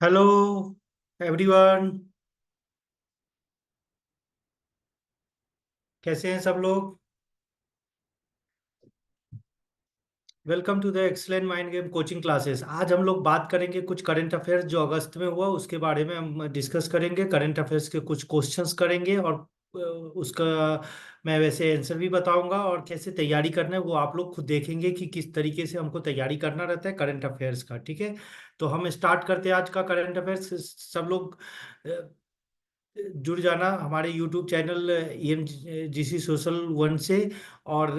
Hello everyone. कैसे हैं सब लोग? Welcome to the excellent mind game coaching classes. आज हम लोग बात करेंगे कुछ करंट अफेयर्स जो अगस्त में हुआ उसके बारे में हम डिस्कस करेंगे। करंट अफेयर्स के कुछ क्वेश्चंस करेंगे और उसका मैं वैसे आंसर भी बताऊंगा और कैसे तैयारी करना है वो आप लोग खुद देखेंगे कि किस तरीके से हमको तैयारी करना रहता है करंट अफेयर्स का। ठीक है, तो हम स्टार्ट करते हैं आज का करंट अफेयर्स। सब लोग जुड़ जाना हमारे YouTube channel M GC social one से, और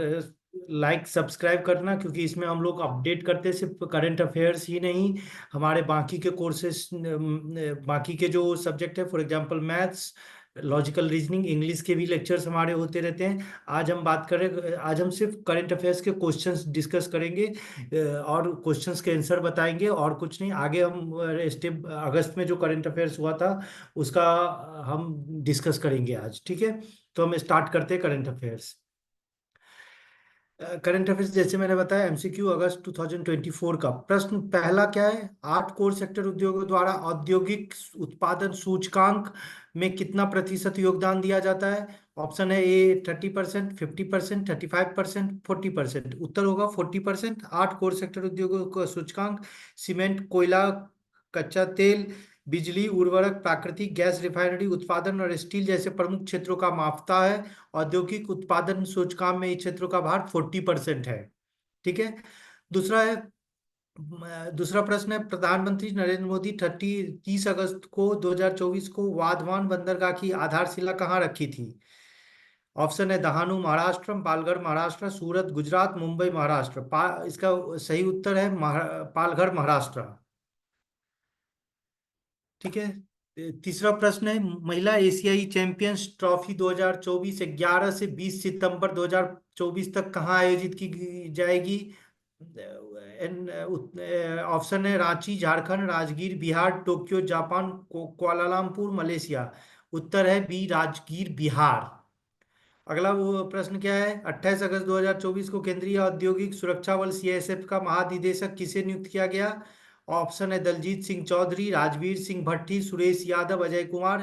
लाइक सब्सक्राइब करना, क्योंकि इसमें हम लोग अपडेट करते हैं सिर्फ करंट अफेयर्स ही नहीं, हमारे बाकी के कोर्सेस, बाकी के जो सब्जेक्ट है, for example maths, logical reasoning, English के भी लेक्चर्स हमारे होते रहते हैं। आज हम सिर्फ करंट अफेयर्स के क्वेश्चंस डिस्कस करेंगे और क्वेश्चंस के आंसर बताएंगे और कुछ नहीं। आगे हम स्टेप अगस्त में जो करंट अफेयर्स हुआ था उसका हम डिस्कस करेंगे आज। ठीक है, तो हम स्टार्ट करते हैं करंट अफेयर्स। करंट अफेयर्स जैसे मैंने बताया, एमसीक्यू अगस्त 2024 का प्रश्न पहला क्या है? 8 कोर सेक्टर उद्योगों द्वारा औद्योगिक उत्पादन सूचकांक में कितना प्रतिशत योगदान दिया जाता है? ऑप्शन है ए 30%, 50%, 35%, 40%। उत्तर होगा 40%। 8 कोर सेक्टर उद्योगों का सूचकांक सीमेंट, कोयला, कच्चा तेल, बिजली, उर्वरक, प्राकृतिक गैस, रिफाइनरी उत्पादन और स्टील जैसे प्रमुख क्षेत्रों का मापता है। औद्योगिक उत्पादन सूचकांक में इन क्षेत्रों का भार 40% है। ठीक है। दूसरा है, दूसरा प्रश्न है, प्रधानमंत्री नरेंद्र मोदी 30 अगस्त को 2024 को वाधवान बंदरगाह की आधारशिला कहाँ रखी थी? ऑप्शन है दहानू महाराष्ट्र, पालघर महाराष्ट्र, सूरत गुजरात, मुंबई महाराष्ट्र। इसका सही उत्तर है पालघर महाराष्ट्र। ठीक है। तीसरा प्रश्न है, महिला एशियाई चैंपियंस ट्रॉफी 2024 11 से 20 सितंबर 2024 तक कहाँ आयोजित की जाएगी? ऑप्शन है Ranchi Jharkhand, Rajgir Bihar, Tokyo Japan, Kuala Lumpur Malaysia. उत्तर है बी राजगीर बिहार। अगला वो प्रश्न क्या है, 28 अगस्त 2024 को केंद्रीय औद्योगिक सुरक्षा बल सीआईएसएफ का महानिदेशक किसे नियुक्त किया गया? ऑप्शन है दलजीत सिंह चौधरी, राजवीर सिंह भट्टी, सुरेश यादव, अजय कुमार।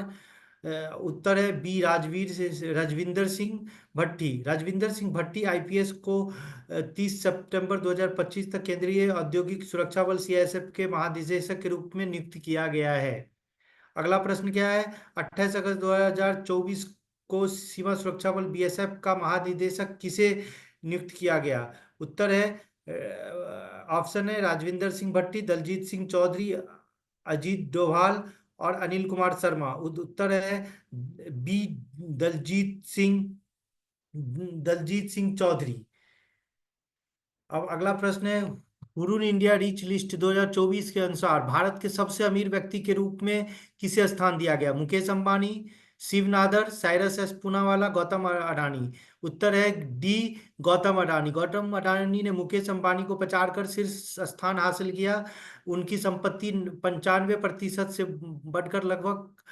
उत्तर है बी राजविंदर सिंह भट्टी। राजविंदर सिंह भट्टी आईपीएस को 30 सितंबर 2025 तक केंद्रीय औद्योगिक सुरक्षा बल सीआईएसएफ के महानिदेशक के रूप में नियुक्त किया गया है। अगला प्रश्न क्या है, 28 अगस्त 2024 को सीमा सुरक्षा बल बीएसएफ का महानिदेशक किसे नियुक्त किया गया? उत्तर है ऑप्शन है राजविंदर सिंह भट्टी, दलजीत सिंह चौधरी, अजीत डोभाल और अनिल कुमार शर्मा। उत्तर है बी दलजीत सिंह दलजीत सिंह चौधरी। अब अगला प्रश्न है, हुरून इंडिया रिच लिस्ट 2024 के अनुसार भारत के सबसे अमीर व्यक्ति के रूप में किसे स्थान दिया गया? मुकेश अंबानी, शिव नादर, साइरस एस पूनावाला, गौतम अडानी। उत्तर है डी गौतम अडानी। गौतम अडानी ने मुकेश अंबानी को पछाड़ कर शीर्ष स्थान हासिल किया। उनकी संपत्ति 95% से बढ़कर लगभग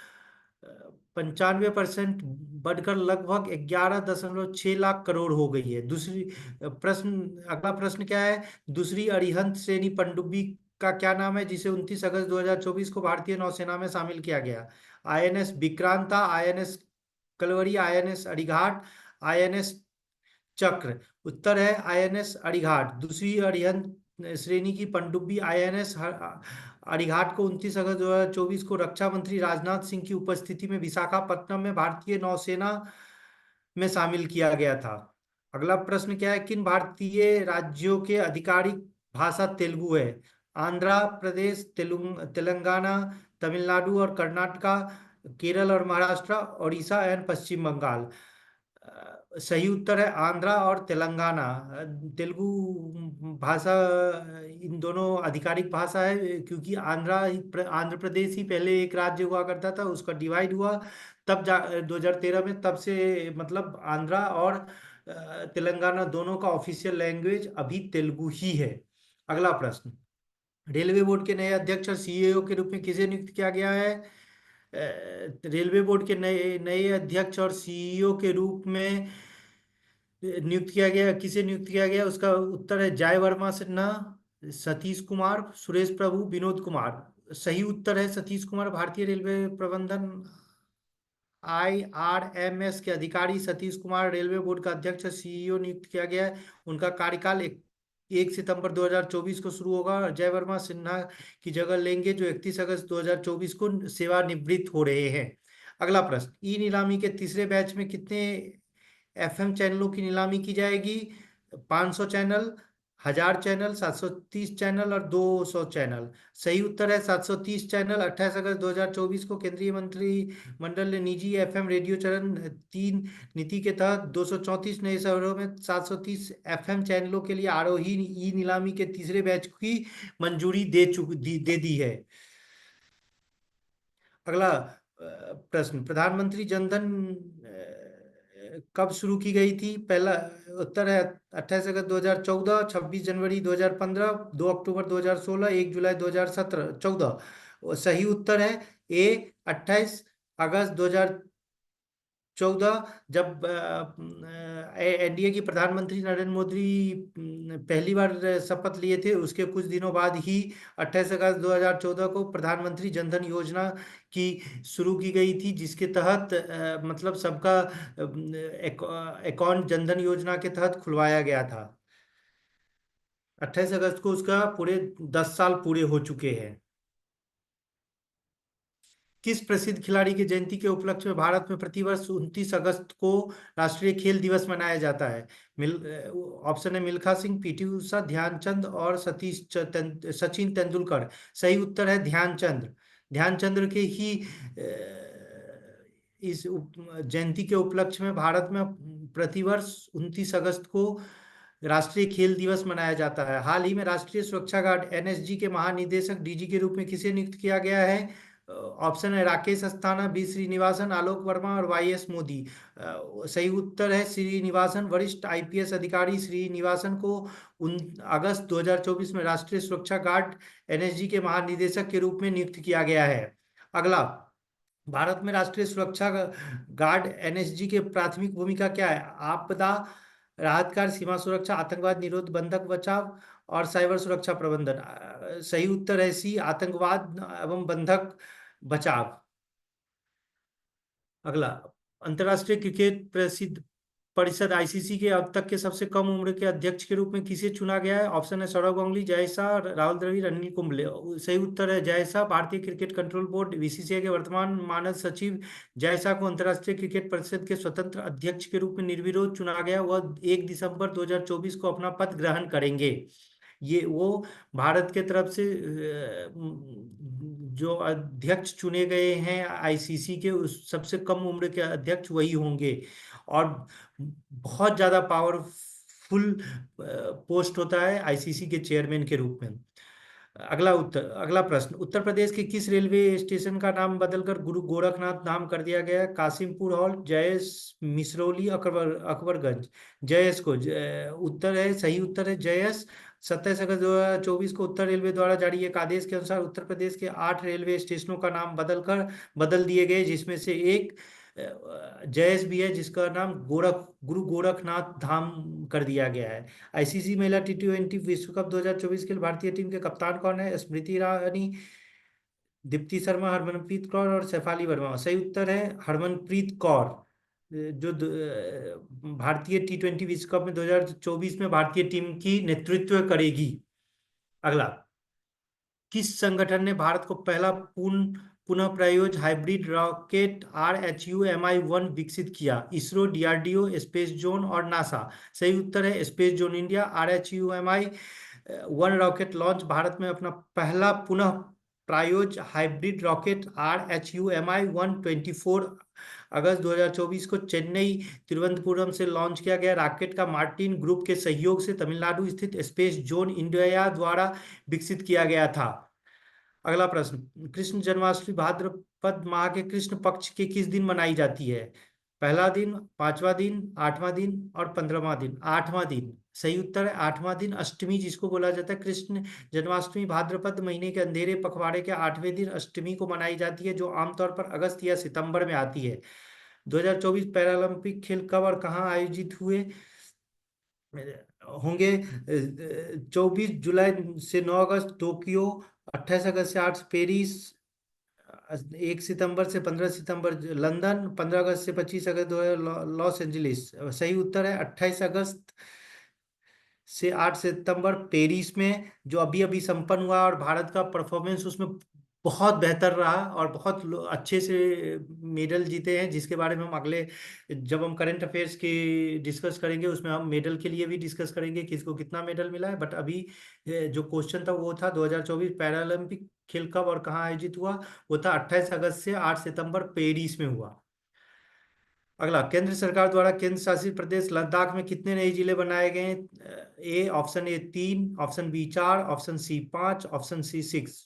95% बढ़कर लगभग 11.6 लाख करोड़ हो गई है। दूसरी प्रश्न अगला प्रश्न क्या है, दूसरी अरिहंत श्रेणी पनडुब्बी का क्या नाम है जिसे 29 अगस्त 2024 को भारतीय नौसेना में शामिल किया गया? INS Vikrant, INS Kalvari, INS Arighat, INS Chakra. उत्तर है आईएनएस अरिघाट। दूसरी अरिहंत श्रेणी की पनडुब्बी आईएनएस अरिघाट को 29 अगस्त 2024 को रक्षा मंत्री राजनाथ सिंह की उपस्थिति में विशाखापट्टनम में भारतीय नौसेना में शामिल किया गया था। अगला प्रश्न क्या है, किन भारतीय राज्यों के आधिकारिक भाषा तेलुगु है? आंध्र प्रदेश, तेलंगाना, तमिलनाडु और कर्नाटका, केरल और महाराष्ट्र, उड़ीसा एंड पश्चिम बंगाल। सही उत्तर है आंध्रा और तेलंगाना। तेलुगु भाषा इन दोनों आधिकारिक भाषा है, क्योंकि आंध्र प्रदेश ही पहले एक राज्य हुआ करता था, उसका डिवाइड हुआ तब 2013 में, तब से मतलब आंध्रा और तेलंगाना दोनों का ऑफिशियल लैंग्वेज अभी तेलुगु ही है। अगला प्रश्न, रेलवे बोर्ड के नए अध्यक्ष और सीईओ के रूप में किसे नियुक्त किया गया है? रेलवे बोर्ड के नए नए अध्यक्ष और सीईओ के रूप में नियुक्त किया गया, किसे नियुक्त किया गया? उसका उत्तर है जय वर्मा सिन्हा, सतीश कुमार, सुरेश प्रभु, विनोद कुमार। सही उत्तर है सतीश कुमार। भारतीय रेलवे प्रबंधन IRMS के अधिकारी सतीश कुमार रेलवे बोर्ड का अध्यक्ष सीईओ नियुक्त किया गया है। उनका कार्यकाल 1 सितंबर 2024 को शुरू होगा। और जय वर्मा सिन्हा की जगह लेंगे, जो 31 अगस्त 2024 को सेवानिवृत्त हो रहे हैं। अगला प्रश्न, ई नीलामी के तीसरे बैच में कितने FM चैनलों की नीलामी की जाएगी? 500 चैनल, 1000 चैनल, 730 चैनल और 200 चैनल। सही उत्तर है 730 चैनल। 28 अगस्त 2024 को केंद्रीय मंत्रिमंडल ने निजी FM रेडियो चरण 3 नीति के तहत 234 नए शहरों में 730 FM चैनलों के लिए आरोही ई नीलामी के तीसरे बैच की मंजूरी दे दी है। अगला प्रश्न, प्रधानमंत्री जनधन कब शुरू की गई थी? पहला उत्तर है 28 अगस्त 2014, 26 जनवरी 2015, 2 अक्टूबर 2016, 1 जुलाई 2017, 14। सही उत्तर है ए 28 अगस्त 2014, जब NDA की प्रधानमंत्री नरेंद्र मोदी पहली बार शपथ लिए थे। उसके कुछ दिनों बाद ही 28 अगस्त 2014 को प्रधानमंत्री जनधन योजना की शुरू की गई थी, जिसके तहत मतलब सबका अकाउंट जनधन योजना के तहत खुलवाया गया था। 28 अगस्त को उसका पूरे 10 साल पूरे हो चुके हैं। किस प्रसिद्ध खिलाड़ी की जयंती के उपलक्ष्य में भारत में प्रतिवर्ष 29 अगस्त को राष्ट्रीय खेल दिवस मनाया जाता है? मिल ऑप्शन है मिल्खा सिंह, PT उषा, ध्यानचंद और सचिन तेंदुलकर। सही उत्तर है ध्यानचंद। ध्यानचंद्र के ही इस जयंती के उपलक्ष्य में भारत में प्रतिवर्ष 29 अगस्त को राष्ट्रीय खेल दिवस मनाया जाता है। हाल ही में राष्ट्रीय सुरक्षा गार्ड NSG के महानिदेशक DG के रूप में किसे नियुक्त किया गया है? ऑप्शन है राकेश अस्थाना, B श्रीनिवासन, आलोक वर्मा और YS मोदी। सही उत्तर है श्रीनिवासन। वरिष्ठ IPS अधिकारी श्रीनिवासन को अगस्त 2024 में राष्ट्रीय सुरक्षा गार्ड NSG के महानिदेशक के रूप में नियुक्त किया गया है। अगला, भारत में राष्ट्रीय सुरक्षा गार्ड NSG के प्राथमिक भूमिका क्या है? आपदा राहत कार्य, सीमा सुरक्षा, आतंकवाद निरोध, बंधक बचाव और साइबर सुरक्षा प्रबंधन। सही उत्तर है सी, आतंकवाद एवं बंधक बचाव। अगला, अंतर्राष्ट्रीय क्रिकेट प्रसिद्ध परिषद ICC के अब तक के सबसे कम उम्र के अध्यक्ष के रूप में किसे चुना गया है? ऑप्शन है सौरव गांगुली, जय शाह, राहुल द्रविड़, अनिल कुंबले। सही उत्तर है जय शाह। भारतीय क्रिकेट कंट्रोल बोर्ड BCCI के वर्तमान मानद सचिव जय शाह को अंतर्राष्ट्रीय क्रिकेट परिषद के स्वतंत्र अध्यक्ष के रूप में निर्विरोध चुना गया। वह 1 दिसंबर 2024 को अपना पद ग्रहण करेंगे। ये वो भारत के तरफ से जो अध्यक्ष चुने गए हैं ICC के, उस सबसे कम उम्र के अध्यक्ष वही होंगे। और बहुत ज्यादा पावरफुल पोस्ट होता है ICC के चेयरमैन के रूप में। अगला प्रश्न, उत्तर प्रदेश के किस रेलवे स्टेशन का नाम बदलकर गुरु गोरखनाथ धाम कर दिया गया है? कासिमपुर हॉल्ट, जयस, मिसरौली, अकबरगंज। जयस को उत्तर है, सही उत्तर है जयस। 27 अगस्त 2024 को उत्तर रेलवे द्वारा जारी एक आदेश के अनुसार उत्तर प्रदेश के 8 रेलवे स्टेशनों का नाम बदल दिए गए, जिसमें से एक जयस भी है, जिसका नाम गुरु गोरखनाथ धाम कर दिया गया है। ICC महिला T20 विश्व कप 2024 के लिए भारतीय टीम के कप्तान कौन है? स्मृति ईरानी, दीप्ति शर्मा, हरमनप्रीत कौर और शेफाली वर्मा। सही उत्तर है हरमनप्रीत कौर, जो भारतीय T20 विश्व कप में 2024 में भारतीय टीम की नेतृत्व करेगी। अगला, किस संगठन ने भारत को पहला पुनः प्रायोज हाइब्रिड रॉकेट RHUMI-1 विकसित किया? इसरो, DRDO, स्पेस जोन और नासा। सही उत्तर है space zone India. RHUMI-1 rocket launch Bharat में अपना पहला पुनः प्रायोज हाइब्रिड रॉकेट RHUMI-1 24 अगस्त 2024 को चेन्नई तिरुवनंतपुरम से लॉन्च किया गया। रॉकेट का मार्टिन ग्रुप के सहयोग से तमिलनाडु स्थित स्पेस जोन इंडिया द्वारा विकसित किया गया था। अगला प्रश्न, कृष्ण जन्माष्टमी भाद्रपद माह के कृष्ण पक्ष के किस दिन मनाई जाती है? पहला दिन, पांचवा दिन, 8वां दिन और 15वां दिन। 8वां दिन। सही उत्तर है 8वां दिन। अष्टमी जिसको बोला जाता है, कृष्ण जन्माष्टमी भाद्रपद महीने के अंधेरे पखवाड़े के 8वें दिन अष्टमी को मनाई जाती है, जो आमतौर पर अगस्त या सितंबर में आती है। 2024 पैरालंपिक खेल कब और कहाँ आयोजित हुए? होंगे 24 जुलाई से 9 अगस्त टोक्यो, 28 अगस्त से 8 पेरिस, 1 सितंबर से 15 सितंबर लंदन, 15 अगस्त से 25 अगस्त लॉस एंजलिस। सही उत्तर है 28 अगस्त से 8 सितंबर पेरिस में, जो अभी अभी संपन्न हुआ, और भारत का परफॉर्मेंस उसमें बहुत बेहतर रहा और बहुत अच्छे से मेडल जीते हैं, जिसके बारे में हम अगले, जब हम करंट अफेयर्स की डिस्कस करेंगे उसमें हम मेडल के लिए भी डिस्कस करेंगे, किसको कितना मेडल मिला है। बट अभी जो क्वेश्चन था वो था 2024 पैरालंपिक खेल कब और कहाँ आयोजित हुआ। वो था 28 अगस्त से 8 सितंबर पेरिस में हुआ। अगला, केंद्र सरकार द्वारा केंद्र शासित प्रदेश लद्दाख में कितने नए जिले बनाए गए हैं? Option A 3, option B 4, option C 5, option C 6।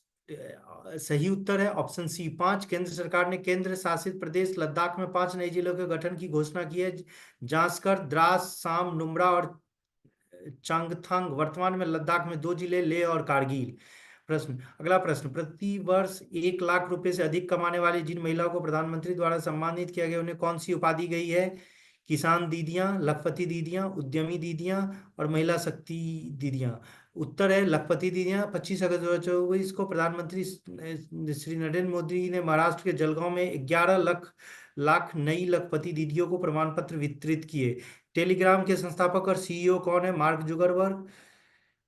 सही उत्तर है ऑप्शन सी 5। केंद्र सरकार ने केंद्र शासित प्रदेश लद्दाख में 5 नए जिलों के गठन की घोषणा की है। जांस्कर, द्रास, साम, नुब्रा और चांगथांग। वर्तमान में लद्दाख में 2 जिले, लेह और कारगिल। अगला प्रश्न, प्रति वर्ष 1 लाख रुपए से अधिक कमाने वाली जिन महिलाओं को प्रधानमंत्री द्वारा सम्मानित किया गया, उन्हें कौन सी उपाधि गई है? किसान दीदियां, लखपति दीदियां, उद्यमी दीदियां और महिला शक्ति दीदियां। उत्तर है लखपति दीदियां। 25 अगस्त 2024 को प्रधानमंत्री श्री नरेंद्र मोदी ने महाराष्ट्र के जलगांव में 11 लाख नई लखपति दीदियों को प्रमाण पत्र वितरित किए। टेलीग्राम के संस्थापक और सीईओ कौन है? Mark Zuckerberg,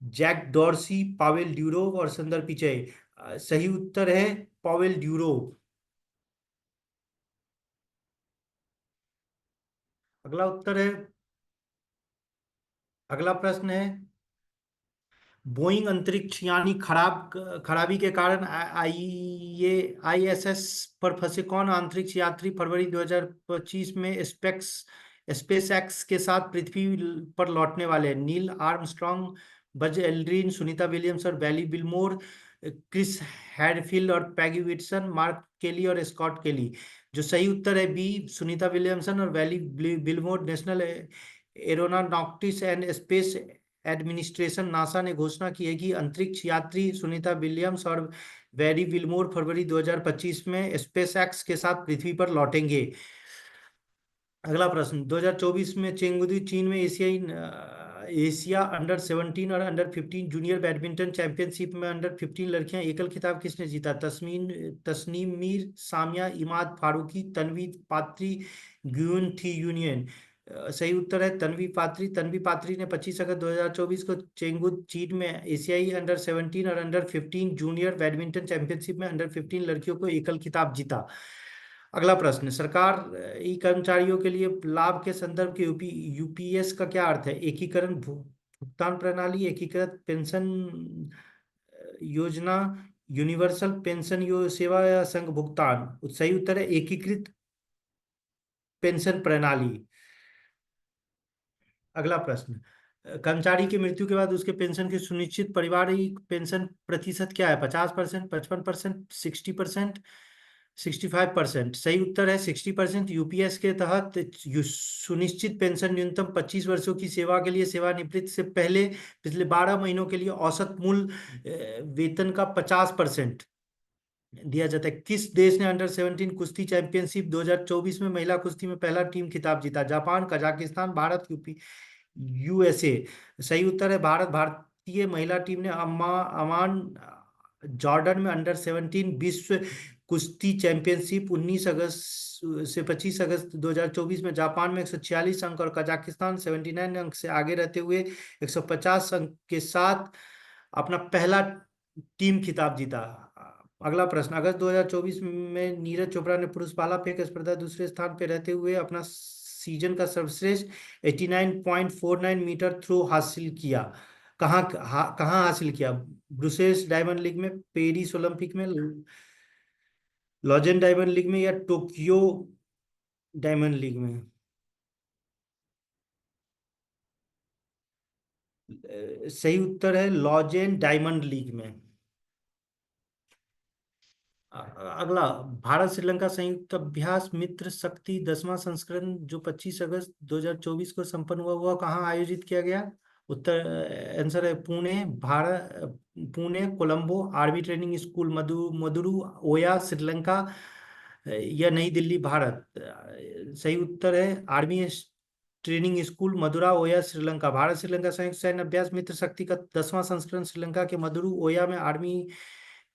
Jack Dorsey, Pavel Durov और संदर पिचाई। सही उत्तर है पावेल ड्यूरोव। अगला उत्तर है, अगला प्रश्न है, बोइंग अंतरिक्ष यानी खराबी के कारण आईएसएस पर फंसे कौन अंतरिक्ष यात्री फरवरी 2025 में स्पेस एक्स के साथ पृथ्वी पर लौटने वाले हैं? Neil Armstrong, Buzz Aldrin, Sunita Williams और बैली बिलमोर, क्रिस हैडफील्ड और पैगी विटसन, मार्क केली और स्कॉट केली। जो सही उत्तर है बी, सुनीता विलियमसन और बैली बिलमोर। National Aeronautics and Space Administration NASA ने घोषणा की है कि अंतरिक्ष यात्री सुनीता विलियम्स और वेरी विलमोर फरवरी 2025 में स्पेसएक्स के साथ पृथ्वी पर लौटेंगे। अगला प्रश्न, 2024 में चेंगदू चीन में एशिया अंडर 17 और अंडर 15 जूनियर बैडमिंटन चैंपियनशिप में अंडर 15 लड़कियां एकल खिताब किसने जीता? तस्नीम मीर, सामिया इमाद फारूकी, तन्वी पात्री, ग्यून थी यूनियन। सही उत्तर है तन्वी पात्री। तन्वी पात्री ने 25 अगस्त 2024 को चेंगू चीन में एशियाई अंडर 17 और अंडर 15 जूनियर बैडमिंटन चैंपियनशिप में अंडर 15 लड़कियों को एकल खिताब जीता। अगला प्रश्न, सरकार ई कर्मचारियों के लिए लाभ के संदर्भ के यूपीएस का क्या अर्थ है? एकीकरण भुगतान प्रणाली, एकीकृत पेंशन योजना, यूनिवर्सल पेंशन सेवा या संघ भुगतान। सही उत्तर है एकीकृत पेंशन प्रणाली। अगला प्रश्न, कर्मचारी की मृत्यु के बाद उसके पेंशन की सुनिश्चित पारिवारिक पेंशन प्रतिशत क्या है? 50%, 55%, 60%, 65%। सही उत्तर है 60%। यूपीएस के तहत सुनिश्चित पेंशन न्यूनतम 25 वर्षों की सेवा के लिए सेवानिवृत्ति से पहले पिछले 12 महीनों के लिए औसत मूल वेतन का 50% दिया जाता है। किस देश ने अंडर 17 कुश्ती चैंपियनशिप 2024 में महिला कुश्ती में पहला टीम खिताब जीता? Japan, Kazakhstan, Bharat, USA. सही उत्तर है भारत। भारतीय महिला टीम ने अमान जॉर्डन में अंडर 17 विश्व कुश्ती चैंपियनशिप 19 अगस्त से 25 अगस्त 2024 में जापान में 146 अंक और कजाकिस्तान 79 अंक से आगे रहते हुए 150 अंक के साथ अपना पहला टीम खिताब जीता। अगला प्रश्न, अगस्त 2024 में नीरज चोपड़ा ने पुरुष भाला फेंक स्पर्धा दूसरे स्थान पर रहते हुए अपना सीजन का सर्वश्रेष्ठ 89.49 मीटर थ्रो हासिल किया। कहाँ हासिल किया? ब्रुसेल्स डायमंड लीग में, पेरिस ओलंपिक में, लॉजेन डायमंड लीग में या टोक्यो डायमंड लीग में? सही उत्तर है लॉजेन डायमंड लीग में। अगला, भारत श्रीलंका संयुक्त अभ्यास मित्र शक्ति 10वां संस्करण जो 25 अगस्त 2024 को संपन्न हुआ, हुआ कहाँ आयोजित किया गया? उत्तर आंसर है Pune, Bharat, Pune, Colombo, army training school Maduru, Oya, Sri Lanka या नई दिल्ली, भारत। सही उत्तर है आर्मी ट्रेनिंग स्कूल मदुरा ओया श्रीलंका। भारत श्रीलंका संयुक्त सैन्य अभ्यास मित्र शक्ति का 10वां संस्करण श्रीलंका के मदुरु ओया में आर्मी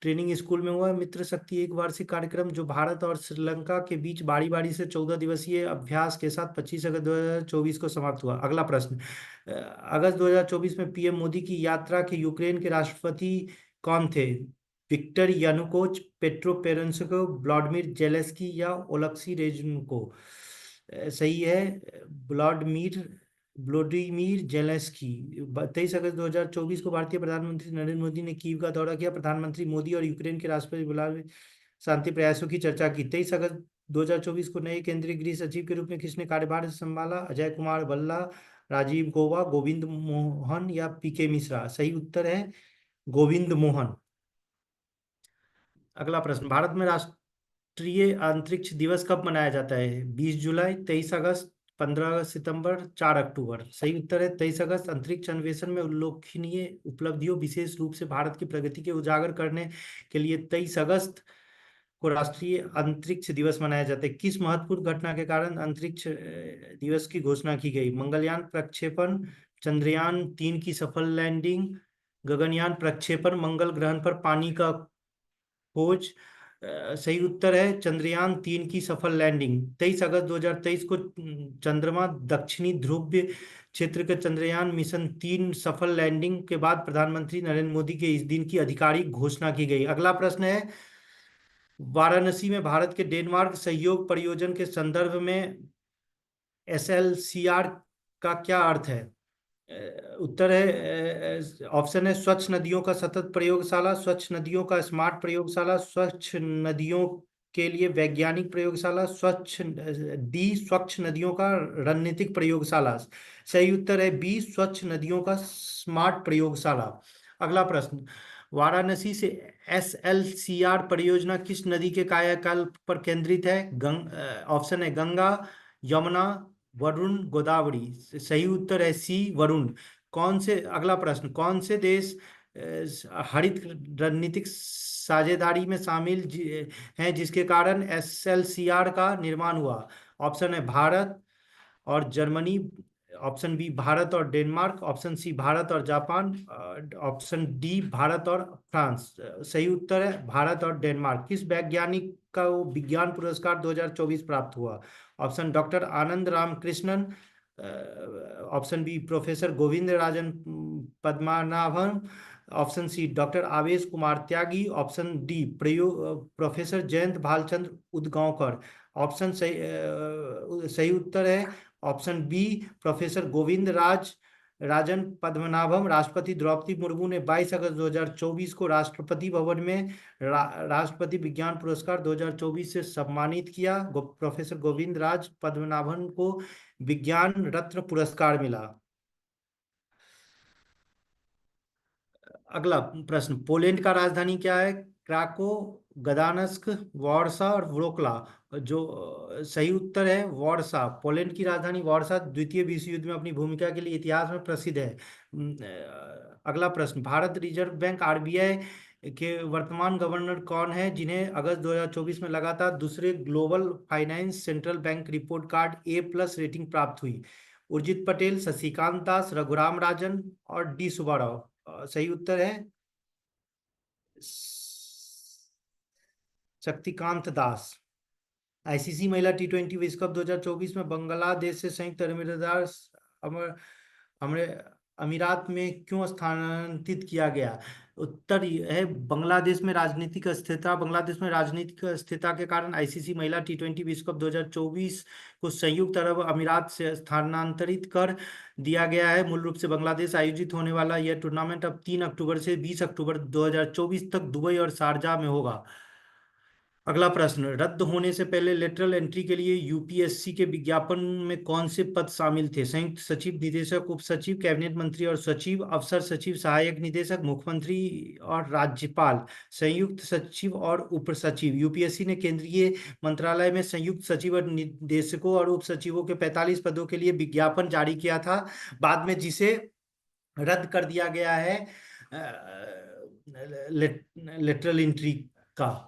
ट्रेनिंग स्कूल में हुआ है। मित्र शक्ति एक वार्षिक कार्यक्रम जो भारत और श्रीलंका के बीच बारी बारी से 14 दिवसीय अभ्यास के साथ 25 अगस्त 2024 को समाप्त हुआ। अगला प्रश्न, अगस्त 2024 में पीएम मोदी की यात्रा के यूक्रेन के राष्ट्रपति कौन थे? विक्टर यानुकोच, पेट्रो पेरेंस्को, व्लादिमीर जेलेंस्की या ओलेक्सी रेजनिको? सही है, व्लादिमीर व्लादिमीर जेलेंस्की। 23 अगस्त 2024 को भारतीय प्रधानमंत्री नरेंद्र मोदी ने कीव का दौरा किया। प्रधानमंत्री मोदी और यूक्रेन के राष्ट्रपति व्लादिमीर शांति प्रयासों की चर्चा की। 23 अगस्त 2024 को नए केंद्रीय गृह सचिव के रूप में किसने कार्यभार संभाला? अजय कुमार भल्ला, राजीव गौबा, गोविंद मोहन या पीके मिश्रा? सही उत्तर है गोविंद मोहन। अगला प्रश्न, भारत में राष्ट्रीय अंतरिक्ष दिवस कब मनाया जाता है? 20 जुलाई, 23 अगस्त, 15 सितंबर, 4 अक्टूबर? सही उत्तर है 23 अगस्त। अंतरिक्ष अन्वेषण में उल्लेखनीय उपलब्धियों, विशेष रूप से भारत की प्रगति के उजागर करने के लिए 23 अगस्त को राष्ट्रीय अंतरिक्ष दिवस मनाया जाता है। किस महत्वपूर्ण घटना के कारण अंतरिक्ष दिवस की घोषणा की गई? मंगलयान प्रक्षेपण, चंद्रयान 3 की सफल लैंडिंग, गगनयान प्रक्षेपण, मंगल ग्रह पर पानी का खोज? सही उत्तर है चंद्रयान 3 की सफल लैंडिंग। 23 अगस्त 2023 को चंद्रमा दक्षिणी ध्रुव क्षेत्र के चंद्रयान मिशन 3 सफल लैंडिंग के बाद प्रधानमंत्री नरेंद्र मोदी के इस दिन की आधिकारिक घोषणा की गई। अगला प्रश्न है, वाराणसी में भारत के डेनमार्क सहयोग परियोजना के संदर्भ में SLCR का क्या अर्थ है? उत्तर है, ऑप्शन है स्वच्छ नदियों का सतत प्रयोगशाला, स्वच्छ नदियों का स्मार्ट प्रयोगशाला, स्वच्छ नदियों के लिए वैज्ञानिक प्रयोगशाला, स्वच्छ नदियों का रणनीतिक प्रयोगशाला। सही उत्तर है बी, स्वच्छ नदियों का स्मार्ट प्रयोगशाला। अगला प्रश्न, वाराणसी से SLCR परियोजना किस नदी के कायाकल्प पर केंद्रित है? ऑप्शन है गंगा, यमुना, वरुण, गोदावरी? सही उत्तर है सी, वरुण। अगला प्रश्न, कौन से देश हरित रणनीतिक साझेदारी में शामिल हैं जिसके कारण SLCR का निर्माण हुआ? ऑप्शन है भारत और जर्मनी, ऑप्शन बी भारत और डेनमार्क, ऑप्शन सी भारत और जापान, ऑप्शन डी भारत और फ्रांस? सही उत्तर है भारत और डेनमार्क। किस वैज्ञानिक का विज्ञान पुरस्कार 2024 प्राप्त हुआ? Option doctor Anand Ramakrishnan, option B professor Govind Rajan Padmanabhan, option C doctor Avesh Kumar Tyagi, option D professor Jayant Bhalchandra Udgaonkar? Option सही उत्तर है option B professor Rajan Padmanabham. राष्ट्रपति द्रौपदी मुर्मू ने 22 अगस्त 2024 को राष्ट्रपति भवन में राष्ट्रपति विज्ञान पुरस्कार 2024 से सम्मानित किया। प्रोफेसर गोविंद राज पद्मनाभन को विज्ञान रत्न पुरस्कार मिला। अगला प्रश्न, पोलैंड का राजधानी क्या है? क्राको, गदानस्क, वार्सा और व्रोक्ला? सही उत्तर है वार्सा। पोलैंड की राजधानी वार्सा द्वितीय विश्व युद्ध में अपनी भूमिका के लिए इतिहास में प्रसिद्ध है। अगला प्रश्न, भारत रिजर्व बैंक RBI के वर्तमान गवर्नर कौन है जिन्हें अगस्त 2024 में लगातार दूसरे global finance central bank report card A+ rating प्राप्त हुई? उर्जित पटेल, शशिकांत दास, रघुराम राजन और डी सुब्बाराव? सही उत्तर है शक्तिकांत दास। ICC महिला T20 विश्व कप 2024 में बांग्लादेश से संयुक्त अमीरात में क्यों स्थानांतरित किया गया? उत्तर है बांग्लादेश में राजनीतिक अस्थिरता के कारण ICC महिला T20 विश्व कप 2024 को संयुक्त अरब अमीरात से स्थानांतरित कर दिया गया है। मूल रूप से बांग्लादेश आयोजित होने वाला यह टूर्नामेंट अब 3 अक्टूबर से 20 अक्टूबर 2024 तक दुबई और शारजाह में होगा। अगला प्रश्न, रद्द होने से पहले लेटरल एंट्री के लिए UPSC के विज्ञापन में कौन से पद शामिल थे? संयुक्त सचिव, निदेशक, उप सचिव, कैबिनेट मंत्री और सचिव, अफसर सचिव, सहायक निदेशक, मुख्यमंत्री और राज्यपाल? संयुक्त सचिव और उप सचिव। UPSC ने केंद्रीय मंत्रालय में संयुक्त सचिव और निदेशकों और उप सचिवों के 45 पदों के लिए विज्ञापन जारी किया था, बाद में जिसे रद्द कर दिया गया है लेटरल एंट्री का।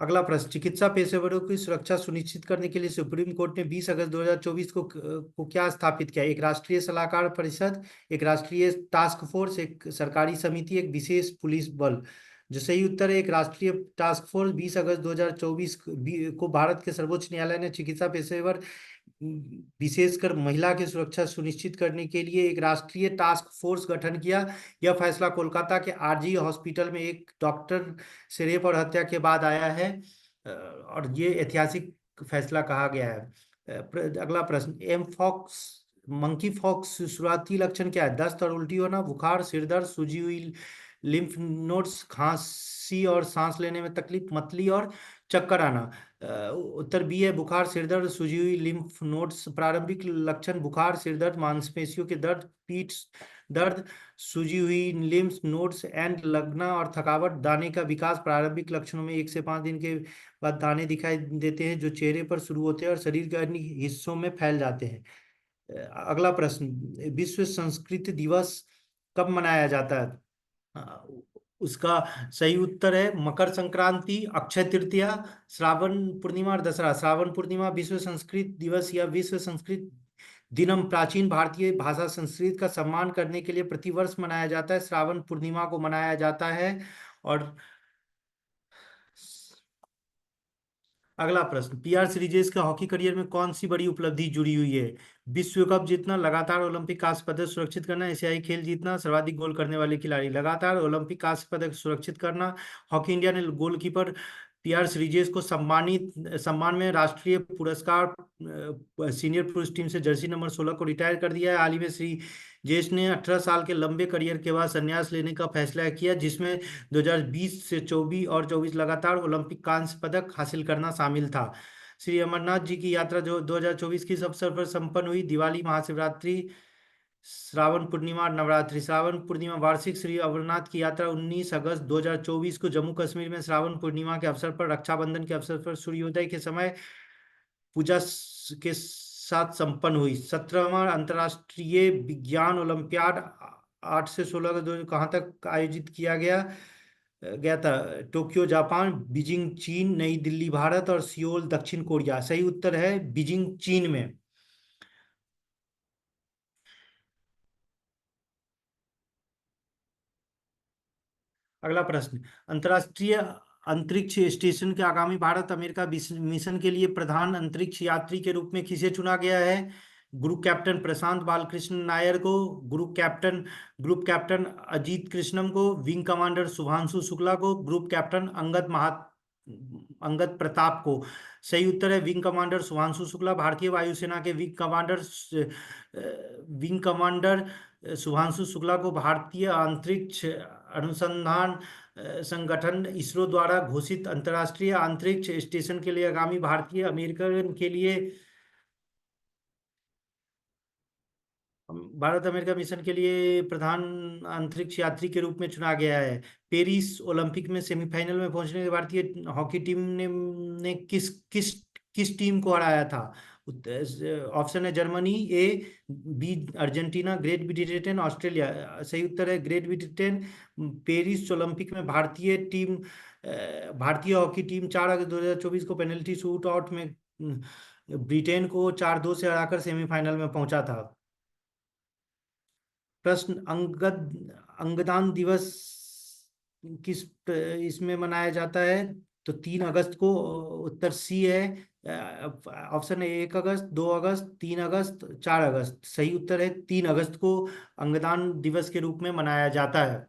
अगला प्रश्न, चिकित्सा पेशेवरों की सुरक्षा सुनिश्चित करने के लिए सुप्रीम कोर्ट ने 20 अगस्त 2024 को क्या स्थापित किया? एक राष्ट्रीय सलाहकार परिषद, एक राष्ट्रीय टास्क फोर्स, एक सरकारी समिति, एक विशेष पुलिस बल। जो सही उत्तर है, एक राष्ट्रीय टास्क फोर्स। 20 अगस्त 2024 को भारत के सर्वोच्च न्यायालय ने चिकित्सा पेशेवर, विशेषकर महिला की सुरक्षा सुनिश्चित करने के लिए एक राष्ट्रीय टास्क फोर्स गठन किया। यह फैसला कोलकाता के आरजी हॉस्पिटल में एक डॉक्टर से रेप और हत्या के बाद आया है, और ये ऐतिहासिक फैसला कहा गया है। अगला प्रश्न, एम फॉक्स मंकी फॉक्स शुरुआती लक्षण क्या है? दस्त और उल्टी होना, बुखार, सिर दर्द, सूजी हुई लिम्फ नोड्स, खांसी और सांस लेने में तकलीफ, मतली और चक्कर आना। उत्तर बी है, बुखार, सिर दर्द, सूजी हुई लिम्फ नोड्स। प्रारंभिक लक्षण, बुखार, सिर दर्द, मांसपेशियों के दर्द, पीठ दर्द, सूजी हुई लिम्फ नोड्स एंड लगना और थकावट। दाने का विकास, प्रारंभिक लक्षणों में 1 से 5 दिन के बाद दाने दिखाई देते हैं जो चेहरे पर शुरू होते हैं और शरीर के अन्य हिस्सों में फैल जाते हैं। अगला प्रश्न, विश्व संस्कृत दिवस कब मनाया जाता है? अ, उसका सही उत्तर है मकर संक्रांति, अक्षय तृतीया, श्रावण पूर्णिमा और दसरा। श्रावण पूर्णिमा विश्व संस्कृत दिवस या विश्व संस्कृत दिनम प्राचीन भारतीय भाषा संस्कृत का सम्मान करने के लिए प्रतिवर्ष मनाया जाता है। श्रावण पूर्णिमा को मनाया जाता है। और अगला प्रश्न, पीआर सीरीजेस के हॉकी करियर में कौन सी बड़ी उपलब्धि जुड़ी हुई है? विश्व कप जीतना, लगातार ओलंपिक कांस्य पदक सुरक्षित करना, एशियाई खेल जीतना, सर्वाधिक गोल करने वाले खिलाड़ी। लगातार ओलंपिक कांस्य पदक सुरक्षित करना। हॉकी इंडिया ने गोलकीपर पीआर सीरीजेस को सम्मान में राष्ट्रीय पुरस्कार सीनियर पुरुष टीम से जर्सी नंबर 16 को रिटायर कर दिया है। हाल ही में श्रीजेश ने 18 साल के लंबे करियर के बाद संन्यास लेने का फैसला किया, जिसमें 2020 से 24 और 24 लगातार ओलंपिक कांस्य पदक हासिल करना शामिल था। श्री अमरनाथ जी की यात्रा जो 2024 किस अवसर पर संपन्न हुई? दिवाली, महाशिवरात्रि, श्रावण पूर्णिमा और नवरात्रि। श्रावण पूर्णिमा, वार्षिक श्री अमरनाथ की यात्रा 19 अगस्त 2024 को जम्मू कश्मीर में श्रावण पूर्णिमा के अवसर पर, रक्षाबंधन के अवसर पर, सूर्योदय के समय पूजा के साथ संपन्न हुई। 17वां अंतर्राष्ट्रीय विज्ञान ओलंपियाड 8 से 16 कहाँ तक आयोजित किया गया गया था? टोक्यो जापान, बीजिंग चीन, नई दिल्ली भारत और सियोल दक्षिण कोरिया। सही उत्तर है बीजिंग चीन में। अगला प्रश्न, अंतर्राष्ट्रीय अंतरिक्ष स्टेशन के आगामी भारत अमेरिका मिशन के लिए प्रधान अंतरिक्ष यात्री के रूप में किसे चुना गया है? ग्रुप कैप्टन प्रशांत बालकृष्ण नायर को, ग्रुप कैप्टन अजीत कृष्णम को, विंग कमांडर शुभांशु शुक्ला को, ग्रुप कैप्टन अंगद प्रताप को। सही उत्तर है विंग कमांडर शुभांशु शुक्ला। भारतीय वायुसेना के विंग कमांडर शुभांशु शुक्ला को भारतीय अंतरिक्ष अनुसंधान संगठन इसरो द्वारा घोषित अंतर्राष्ट्रीय अंतरिक्ष स्टेशन के लिए आगामी भारतीय अमेरिकन के लिए भारत अमेरिका मिशन के लिए प्रधान अंतरिक्ष यात्री के रूप में चुना गया है। पेरिस ओलंपिक में सेमीफाइनल में पहुंचने के भारतीय हॉकी टीम ने किस किस किस टीम को हराया था? ऑप्शन है Germany, A, B Argentina, Great Britain, Australia. सही उत्तर है ग्रेट ब्रिटेन। पेरिस ओलंपिक में भारतीय हॉकी टीम 4 अगस्त 2024 को पेनल्टी शूट आउट में ब्रिटेन को 4-2 से हराकर सेमीफाइनल में पहुंचा था। प्रश्न, अंगदान दिवस किस इसमें मनाया जाता है? तो 3 अगस्त को। उत्तर सी है। ऑप्शन है 1 अगस्त, 2 अगस्त, 3 अगस्त, 4 अगस्त। सही उत्तर है 3 अगस्त को अंगदान दिवस के रूप में मनाया जाता है।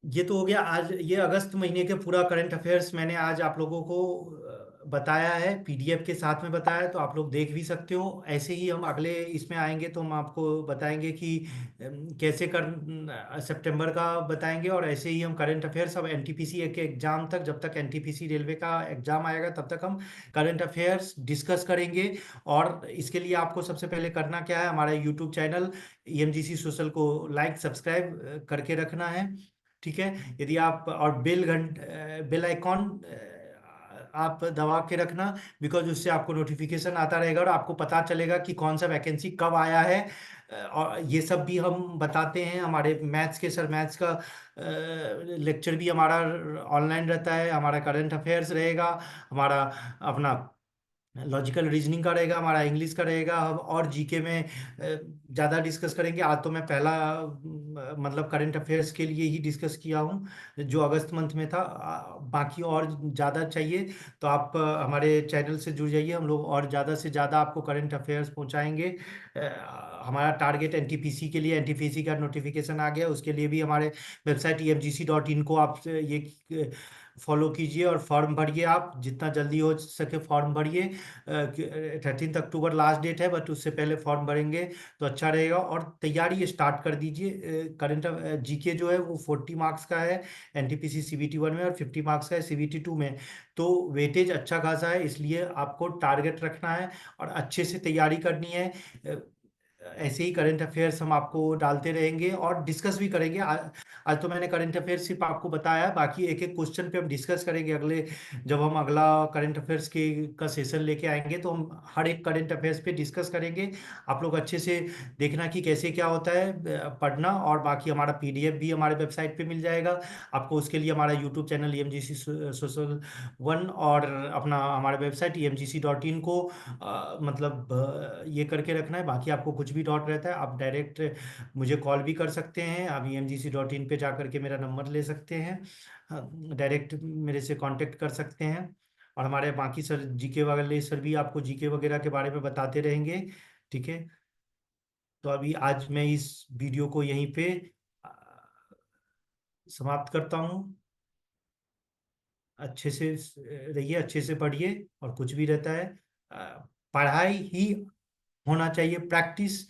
ये तो हो गया आज, ये अगस्त महीने के पूरा करंट अफेयर्स मैंने आज आप लोगों को बताया है, पीडीएफ के साथ में बताया है, तो आप लोग देख भी सकते हो। ऐसे ही हम अगले इसमें आएंगे तो हम आपको बताएंगे कि कैसे कर सितंबर का बताएंगे। और ऐसे ही हम करंट अफेयर्स अब एनटीपीसी के एग्जाम तक, जब तक एनटीपीसी रेलवे का एग्जाम आएगा तब तक हम करंट अफेयर्स डिस्कस करेंगे। और इसके लिए आपको सबसे पहले करना क्या है, हमारा यूट्यूब चैनल ईएमजीसी सोशल को लाइक सब्सक्राइब करके रखना है। ठीक है, यदि आप और बेल आइकॉन आप दबा के रखना, बिकॉज उससे आपको नोटिफिकेशन आता रहेगा और आपको पता चलेगा कि कौन सा वैकेंसी कब आया है। और ये सब भी हम बताते हैं। हमारे मैथ्स के सर, मैथ्स का लेक्चर भी हमारा ऑनलाइन रहता है, हमारा करंट अफेयर्स रहेगा, हमारा अपना लॉजिकल रीजनिंग का रहेगा, हमारा इंग्लिश का रहेगा। हम और जीके में ज़्यादा डिस्कस करेंगे। आज तो मैं पहला मतलब करंट अफेयर्स के लिए ही डिस्कस किया हूँ जो अगस्त मंथ में था। बाकी और ज़्यादा चाहिए तो आप हमारे चैनल से जुड़ जाइए। हम लोग और ज़्यादा से ज़्यादा आपको करंट अफेयर्स पहुँचाएंगे। हमारा टारगेट एनटीपीसी के लिए, एनटीपीसी का नोटिफिकेशन आ गया, उसके लिए भी हमारे वेबसाइट emgc.in को आप ये फॉलो कीजिए और फॉर्म भरिए। आप जितना जल्दी हो सके फॉर्म भरिए। 13 अक्टूबर लास्ट डेट है, बट उससे पहले फॉर्म भरेंगे तो अच्छा रहेगा। और तैयारी स्टार्ट कर दीजिए। करंट जीके जो है वो 40 मार्क्स का है एनटीपीसी सीबीटी 1 में, और 50 मार्क्स का है सीबीटी 2 में। तो वेटेज अच्छा खासा है, इसलिए आपको टारगेट रखना है और अच्छे से तैयारी करनी है। ऐसे ही करंट अफेयर्स हम आपको डालते रहेंगे और डिस्कस भी करेंगे। आज तो मैंने करंट अफेयर्स सिर्फ आपको बताया, बाकी एक एक क्वेश्चन पे हम डिस्कस करेंगे अगले, जब हम अगला करंट अफेयर्स के का सेशन लेके आएंगे तो हम हर एक करंट अफेयर्स पे डिस्कस करेंगे। आप लोग अच्छे से देखना कि कैसे क्या होता है, पढ़ना। और बाकी हमारा पीडीएफ भी हमारे वेबसाइट पे मिल जाएगा आपको। उसके लिए हमारा YouTube channel emgc social one और अपना हमारे वेबसाइट emgc.in को मतलब ये करके रखना है। बाकी आपको कुछ भी डाउट रहता है आप डायरेक्ट मुझे कॉल भी कर सकते हैं। आप emgc.in पे जा करके मेरा नंबर ले सकते हैं, डायरेक्ट मेरे से कांटेक्ट कर सकते हैं। और हमारे बाकी सर जीके वाले सर भी आपको जीके वगैरह के बारे में बताते रहेंगे। ठीक है, तो अभी आज मैं इस वीडियो को यहीं पे अ, समाप्त करता हूँ। अच्छे से रहिए, अच्छे से पढ़िए, और कुछ भी रहता है पढ़ाई ही होना चाहिए। प्रैक्टिस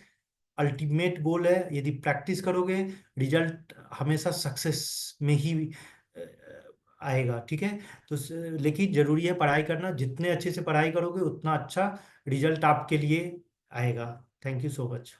अल्टीमेट गोल है। यदि प्रैक्टिस करोगे रिजल्ट हमेशा सक्सेस में ही अ, आएगा। ठीक है, तो लेकिन जरूरी है पढ़ाई करना। जितने अच्छे से पढ़ाई करोगे उतना अच्छा रिजल्ट आपके लिए आएगा। Thank you so much.